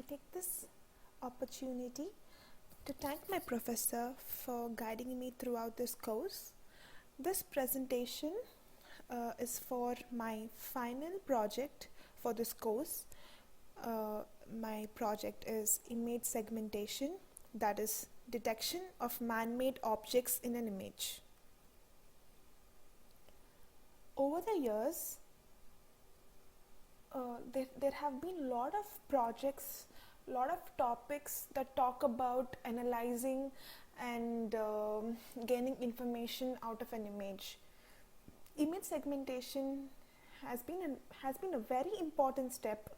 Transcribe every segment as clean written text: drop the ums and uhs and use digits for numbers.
take this opportunity to thank my professor for guiding me throughout this course. This presentation is for my final project for this course. My project is image segmentation, that is detection of man-made objects in an image. Over the years, there have been a lot of projects, lot of topics that talk about analyzing and gaining information out of an image. Image segmentation has been a very important step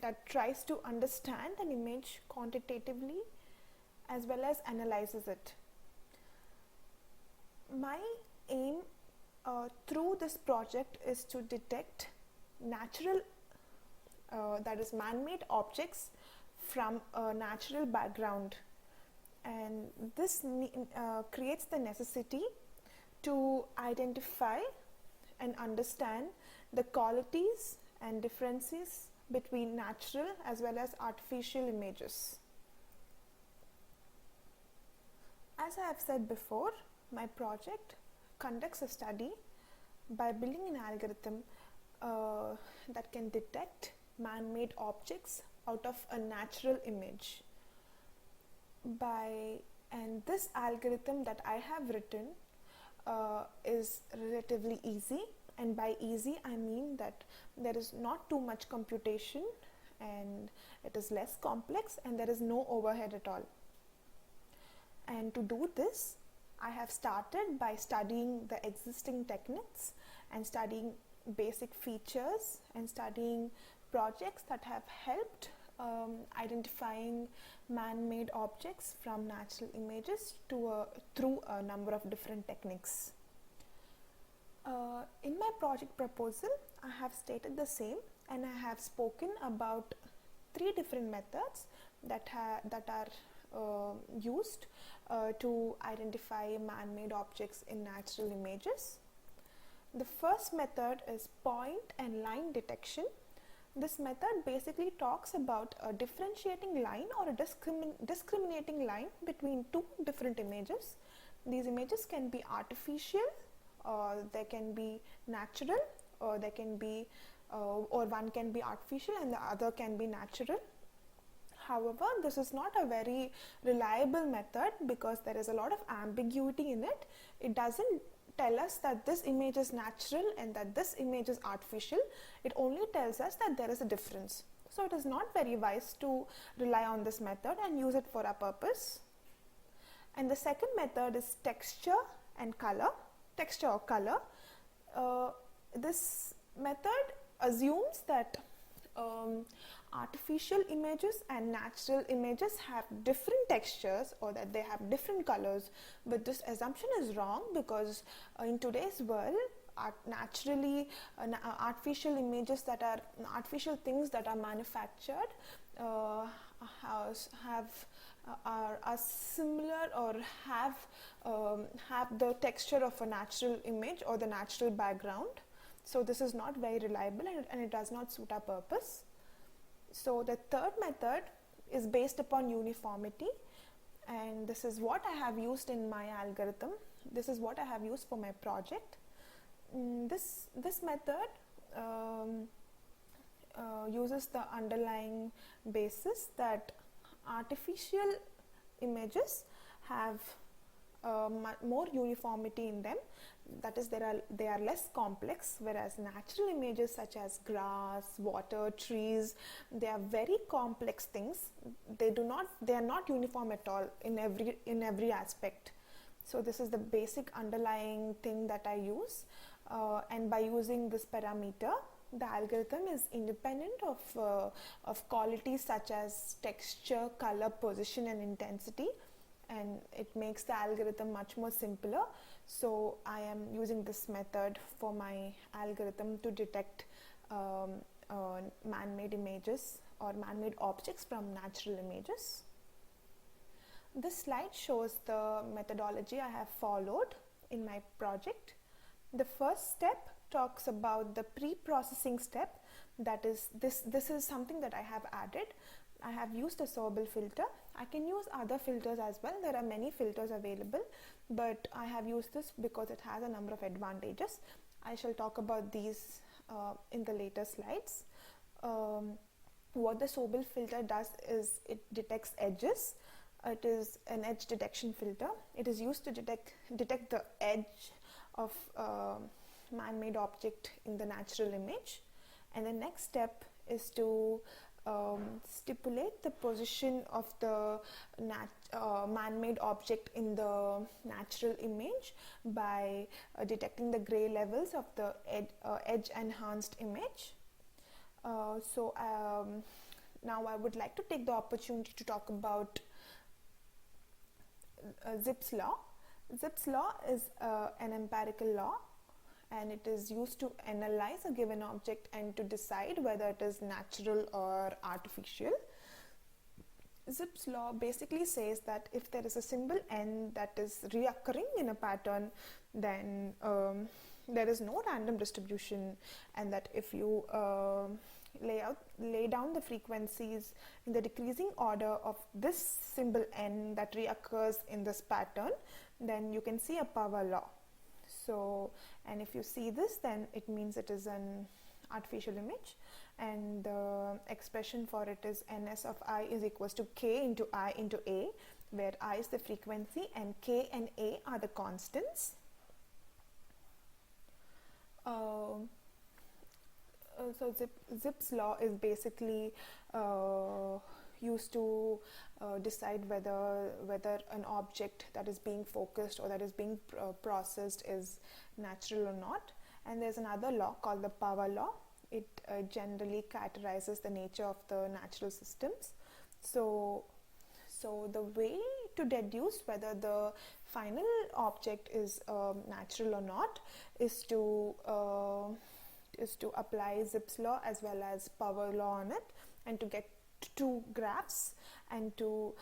that tries to understand an image quantitatively as well as analyzes it. My aim through this project is to detect natural, that is man-made objects from a natural background, and this creates the necessity to identify and understand the qualities and differences between natural as well as artificial images. As I have said before, my project conducts a study by building an algorithm that can detect man-made objects out of a natural image. And this algorithm that I have written is relatively easy, and by easy I mean that there is not too much computation and it is less complex and there is no overhead at all. And to do this, I have started by studying the existing techniques and studying basic features and studying projects that have helped identifying man-made objects from natural images through a number of different techniques. In my project proposal, I have stated the same, and I have spoken about 3 different methods that are used to identify man-made objects in natural images. The first method is point and line detection. This method basically talks about a differentiating line or a discriminating line between 2 different images. These images can be artificial, or they can be natural, or they can be or one can be artificial and the other can be natural. However, this is not a very reliable method because there is a lot of ambiguity in it. It doesn't tell us that this image is natural and that this image is artificial. It only tells us that there is a difference. So it is not very wise to rely on this method and use it for our purpose. And the second method is texture or color. This method assumes that artificial images and natural images have different textures or that they have different colors, but this assumption is wrong because in today's world, artificial images that are artificial things that are manufactured are similar or have the texture of a natural image or the natural background. So this is not very reliable and it does not suit our purpose. So the third method is based upon uniformity, and this is what I have used in my algorithm. This is what I have used for my project. This method uses the underlying basis that artificial images have more uniformity in them, that is they are less complex, whereas natural images such as grass, water, trees, they are very complex things. They are not uniform at all in every aspect. So this is the basic underlying thing that I use, and by using this parameter, the algorithm is independent of qualities such as texture, color, position and intensity, and it makes the algorithm much more simpler. So I am using this method for my algorithm to detect man-made images or man-made objects from natural images. This slide shows the methodology I have followed in my project. The first step talks about the pre-processing step. that is this is something that I have added. I have used a Sobel filter. I can use other filters as well. There are many filters available, but I have used this because it has a number of advantages. I shall talk about these in the later slides. What the Sobel filter does is it detects edges. It is an edge detection filter. It is used to detect the edge of man-made object in the natural image, and the next step is to stipulate the position of the man-made object in the natural image by detecting the gray levels of the edge enhanced image. Now I would like to take the opportunity to talk about Zipf's law. Zipf's law is an empirical law, and it is used to analyze a given object and to decide whether it is natural or artificial. Zipf's law basically says that if there is a symbol n that is reoccurring in a pattern, then there is no random distribution, and that if you lay down the frequencies in the decreasing order of this symbol n that reoccurs in this pattern, then you can see a power law. So, and if you see this, then it means it is an artificial image, and the expression for it is ns of I is equals to k into I into a, where I is the frequency and k and a are the constants. So Zipf's law is basically used to decide whether an object that is being focused or that is being processed is natural or not. And there's another law called the power law. It generally characterizes the nature of the natural systems. So the way to deduce whether the final object is natural or not is to apply Zipf's law as well as power law on it, and to get two graphs and to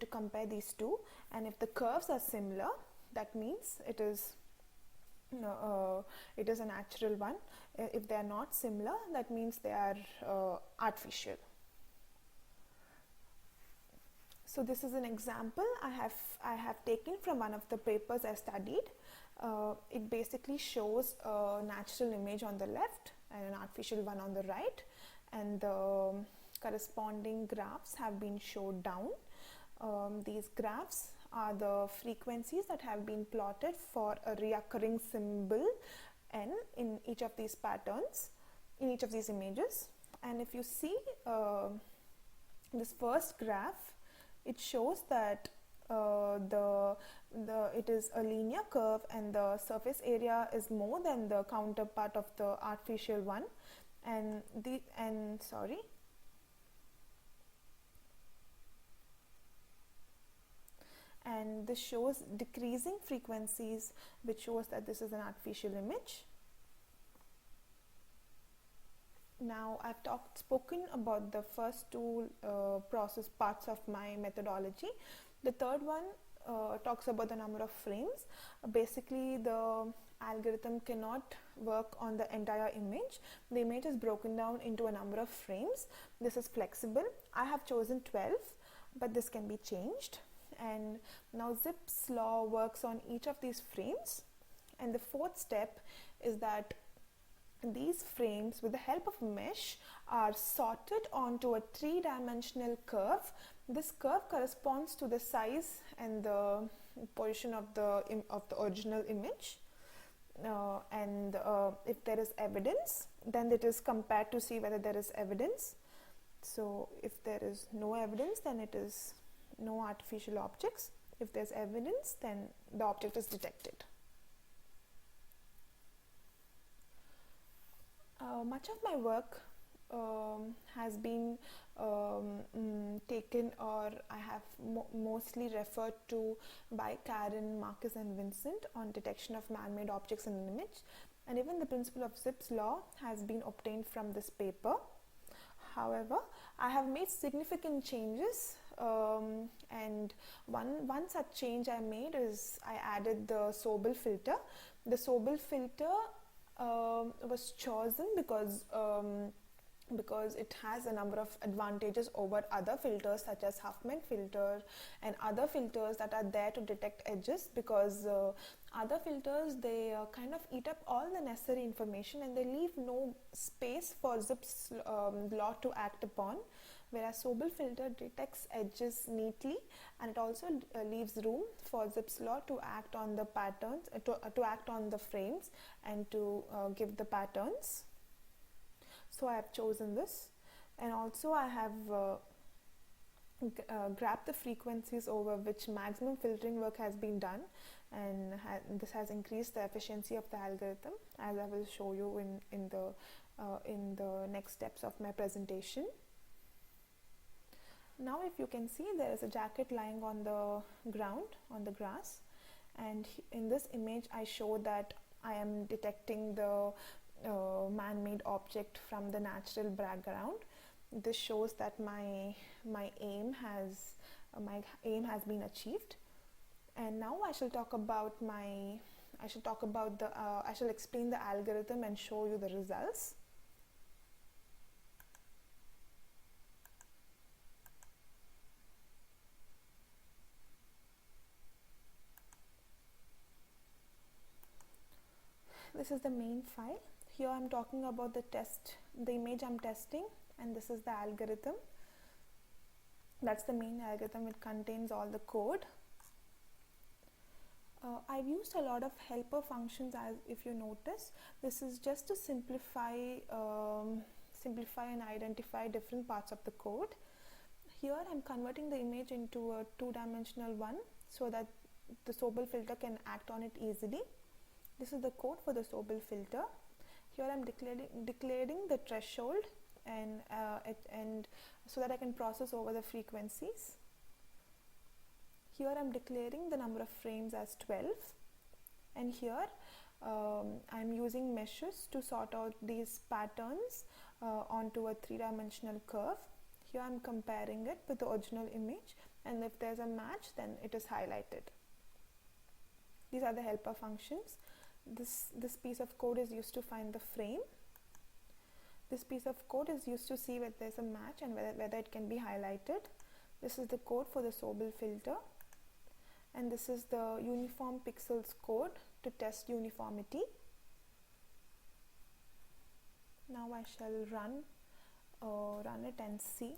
compare these two. And if the curves are similar, that means it is a natural one. If they are not similar, that means they are artificial. So this is an example I have taken from one of the papers I studied. It basically shows a natural image on the left and an artificial one on the right, and the corresponding graphs have been showed down. These graphs are the frequencies that have been plotted for a reoccurring symbol n in each of these patterns, in each of these images. And if you see this first graph, it shows that it is a linear curve, and the surface area is more than the counterpart of the artificial one, and this shows decreasing frequencies, which shows that this is an artificial image. Now I've spoken about the first two process parts of my methodology. The third one talks about the number of frames. Basically, the algorithm cannot work on the entire image. The image is broken down into a number of frames. This is flexible. I have chosen 12, but this can be changed. And now Zipf's law works on each of these frames. And the fourth step is that these frames, with the help of mesh, are sorted onto a three-dimensional curve. This curve corresponds to the size and the position of the original image. If there is evidence, then it is compared to see whether there is evidence. So if there is no evidence, then it is no artificial objects. If there's evidence, then the object is detected. Much of my work has been taken, or I have mostly referred to, by Karen, Marcus and Vincent on detection of man-made objects in an image, and even the principle of Zipf's law has been obtained from this paper. However, I have made significant changes, and one such change I made is I added the Sobel filter. The Sobel filter was chosen because because it has a number of advantages over other filters such as Huffman filter and other filters that are there to detect edges, because other filters, they kind of eat up all the necessary information and they leave no space for Zipf's law to act upon, whereas Sobel filter detects edges neatly, and it also leaves room for Zipf's law to act on the patterns, to act on the frames and to give the patterns. So I have chosen this, and also I have grabbed the frequencies over which maximum filtering work has been done, and this has increased the efficiency of the algorithm, as I will show you in the next steps of my presentation. Now if you can see, there is a jacket lying on the ground, on the grass, and in this image I show that I am detecting the man-made object from the natural background. This shows that my aim has been achieved. And now I shall explain the algorithm and show you the results. This is the main file. Here I'm talking about the image I'm testing, and this is the algorithm. That's the main algorithm. It contains all the code. I've used a lot of helper functions, as if you notice. This is just to simplify and identify different parts of the code. Here I'm converting the image into a two-dimensional one so that the Sobel filter can act on it easily. This is the code for the Sobel filter. Here I'm declaring the threshold and so that I can process over the frequencies. Here I'm declaring the number of frames as 12, and here I'm using meshes to sort out these patterns onto a three-dimensional curve. Here I'm comparing it with the original image, and if there's a match, then it is highlighted. These are the helper functions. This piece of code is used to find the frame. This piece of code is used to see whether there's a match and whether it can be highlighted. This is the code for the Sobel filter, and this is the uniform pixels code to test uniformity. Now I shall run it and see.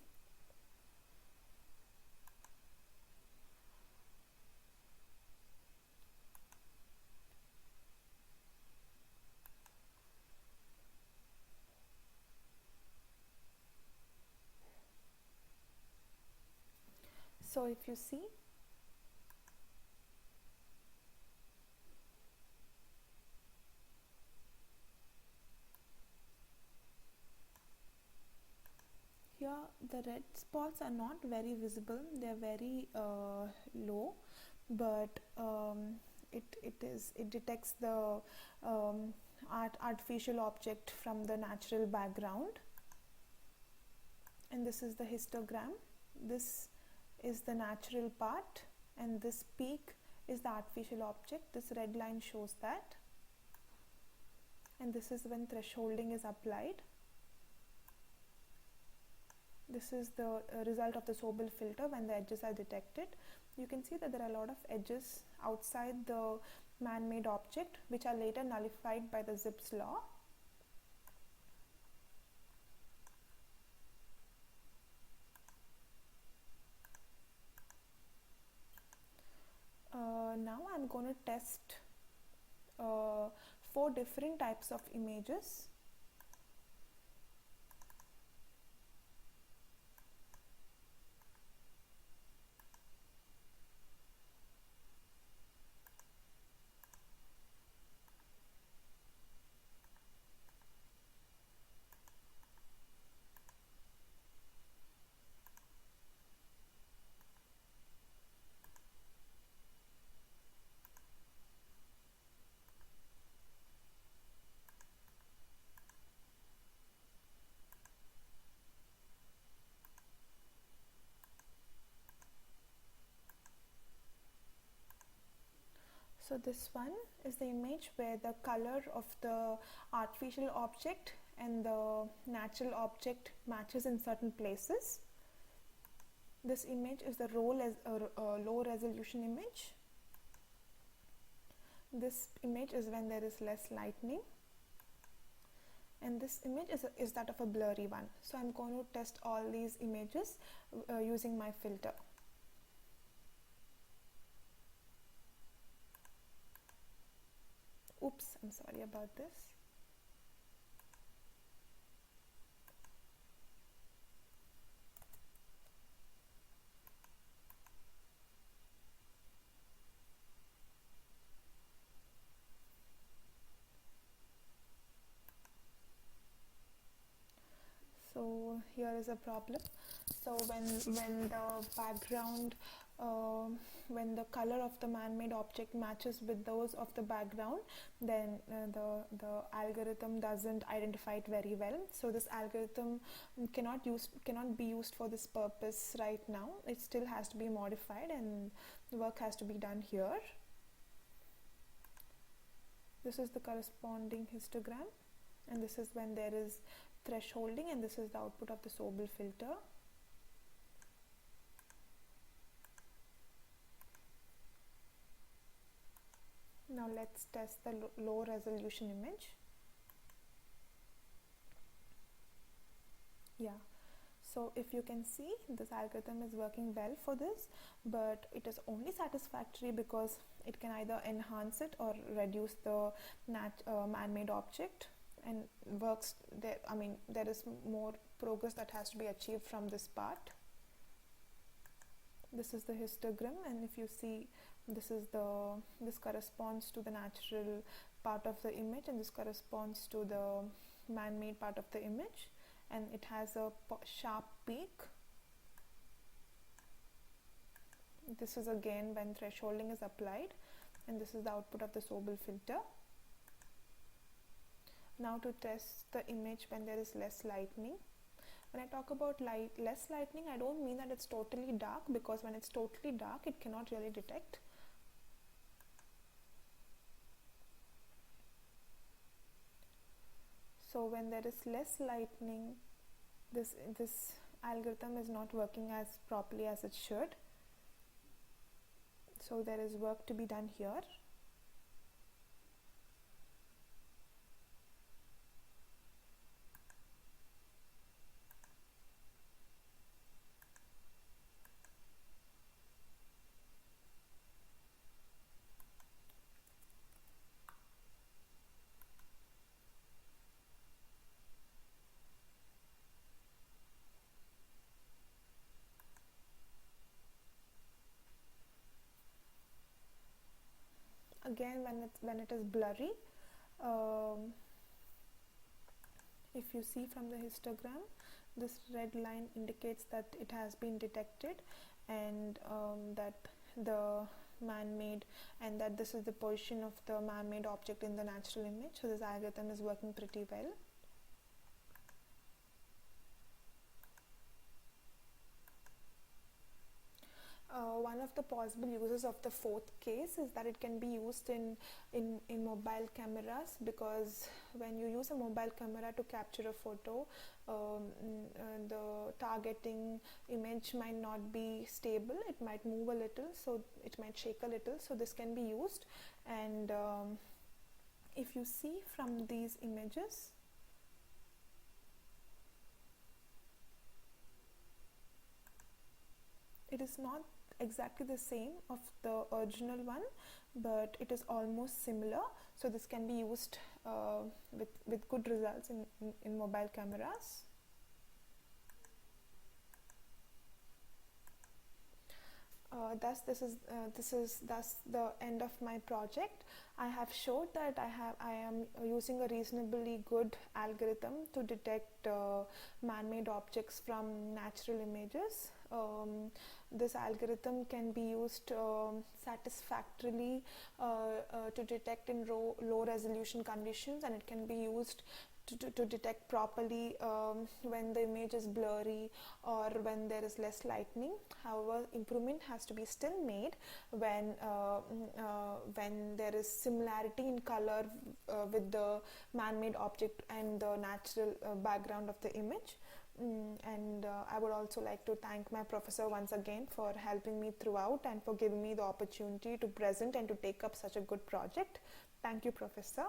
So if you see, here the red spots are not very visible, they are very low, but it detects the artificial object from the natural background. And this is the histogram. This is the natural part, and this peak is the artificial object. This red line shows that, and this is when thresholding is applied. This is the result of the Sobel filter when the edges are detected. You can see that there are a lot of edges outside the man-made object, which are later nullified by the Zipf's law. Now I'm going to test 4 different types of images. So this one is the image where the color of the artificial object and the natural object matches in certain places. This image is the low resolution image. This image is when there is less lightning, and this image is that of a blurry one. So I'm going to test all these images using my filter. Oops, I'm sorry about this. So here is a problem. So when the background when the color of the man-made object matches with those of the background, then the algorithm doesn't identify it very well. So this algorithm cannot be used for this purpose right now. It still has to be modified, and work has to be done here. This is the corresponding histogram, and this is when there is thresholding, and this is the output of the Sobel filter. Now let's test the low resolution image. Yeah, so if you can see, this algorithm is working well for this, but it is only satisfactory because it can either enhance it or reduce the man-made object, and works there. I mean, there is more progress that has to be achieved from this part. This is the histogram, and if you see, this corresponds to the natural part of the image, and this corresponds to the man-made part of the image, and it has a sharp peak. This is again when thresholding is applied, and this is the output of the Sobel filter. Now to test the image when there is less lightning. When I talk about less lightning, I don't mean that it's totally dark, because when it's totally dark, it cannot really detect. So when there is less lightning, this algorithm is not working as properly as it should. So there is work to be done here. Again, when it is blurry, if you see from the histogram, this red line indicates that it has been detected, and that the man-made, and that this is the position of the man-made object in the natural image. So this algorithm is working pretty well. One of the possible uses of the fourth case is that it can be used in mobile cameras, because when you use a mobile camera to capture a photo, the targeting image might not be stable. It might move a little, so it might shake a little. So this can be used, and if you see from these images, it is not exactly the same of the original one, but it is almost similar. So this can be used with good results in mobile cameras. Thus this is the end of my project. I have showed that I am using a reasonably good algorithm to detect man-made objects from natural images. This algorithm can be used satisfactorily to detect in low resolution conditions, and it can be used to detect properly when the image is blurry or when there is less lightning. However, improvement has to be still made when there is similarity in color with the man-made object and the natural background of the image. And I would also like to thank my professor once again for helping me throughout and for giving me the opportunity to present and to take up such a good project. Thank you, Professor.